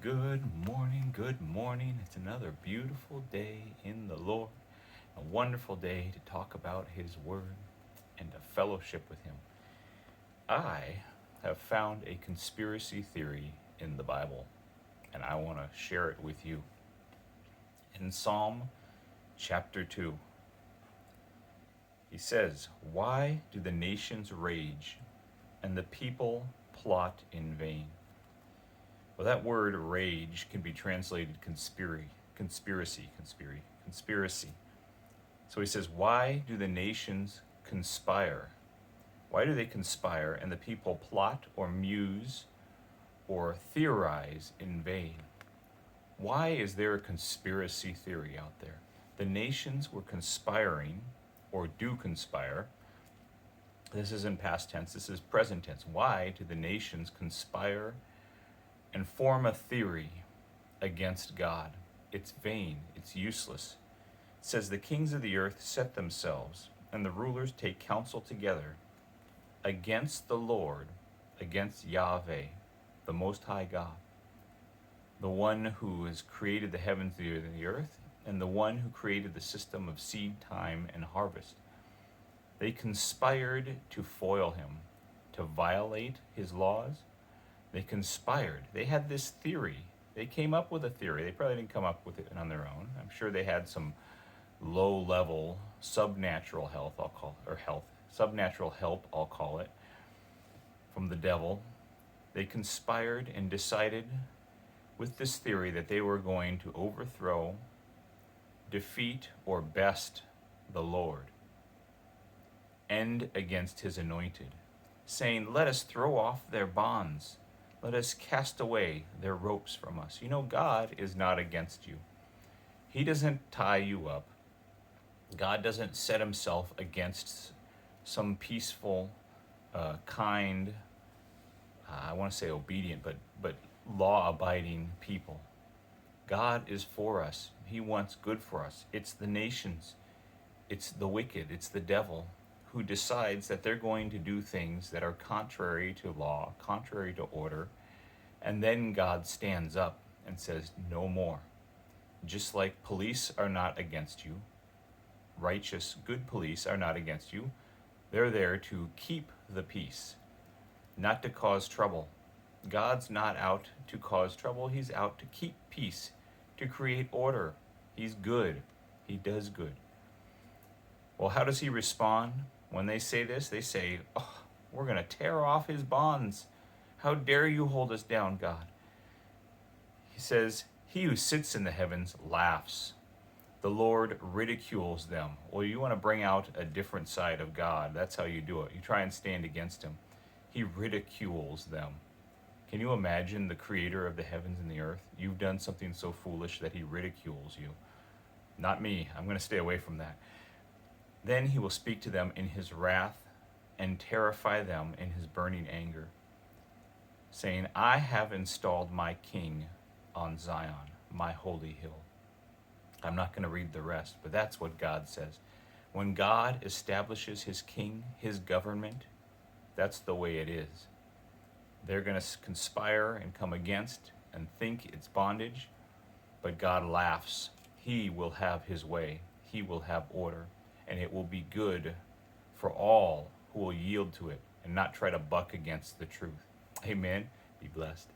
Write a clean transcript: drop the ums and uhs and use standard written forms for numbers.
Good morning, good morning. It's another beautiful day in the Lord. A wonderful day to talk about His Word and to fellowship with Him. I have found a conspiracy theory in the Bible, and I want to share it with you. In Psalm chapter 2, he says, "Why do the nations rage and the people plot in vain?" Well, that word rage can be translated conspiracy. So he says, why do the nations conspire? Why do they conspire and the people plot or muse or theorize in vain? Why is there a conspiracy theory out there? The nations were conspiring or do conspire. This is in past tense, this is present tense. Why do the nations conspire and form a theory against God? It's vain, it's useless. It says, the kings of the earth set themselves, and the rulers take counsel together against the Lord, against Yahweh, the Most High God, the one who has created the heavens and the earth, and the one who created the system of seed time and harvest. They conspired to foil him, to violate his laws. They conspired. They had this theory. They came up with a theory. They probably didn't come up with it on their own. I'm sure they had some low-level subnatural health, subnatural help, I'll call it, from the devil. They conspired and decided with this theory that they were going to overthrow, defeat, or best the Lord, end against his anointed, saying, let us throw off their bonds. Let us cast away their ropes from us. You know, God is not against you. He doesn't tie you up. God doesn't set himself against some peaceful, kind, I want to say obedient, but law-abiding people. God is for us. He wants good for us. It's the nations. It's the wicked. It's the devil who decides that they're going to do things that are contrary to law, contrary to order, and then God stands up and says, no more. Just like police are not against you, righteous, good police are not against you. They're there to keep the peace, not to cause trouble. God's not out to cause trouble. He's out to keep peace, to create order. He's good. He does good. Well, how does he respond? When they say this, they say, oh, we're going to tear off his bonds. How dare you hold us down, God? He says, he who sits in the heavens laughs. The Lord ridicules them. Well, you want to bring out a different side of God. That's how you do it. You try and stand against him. He ridicules them. Can you imagine the creator of the heavens and the earth? You've done something so foolish that he ridicules you. Not me. I'm going to stay away from that. Then he will speak to them in his wrath and terrify them in his burning anger, saying, I have installed my king on Zion, my holy hill. I'm not going to read the rest, but that's what God says. When God establishes his king, his government, that's the way it is. They're going to conspire and come against and think it's bondage, but God laughs. He will have his way. He will have order. And it will be good for all who will yield to it and not try to buck against the truth. Amen. Be blessed.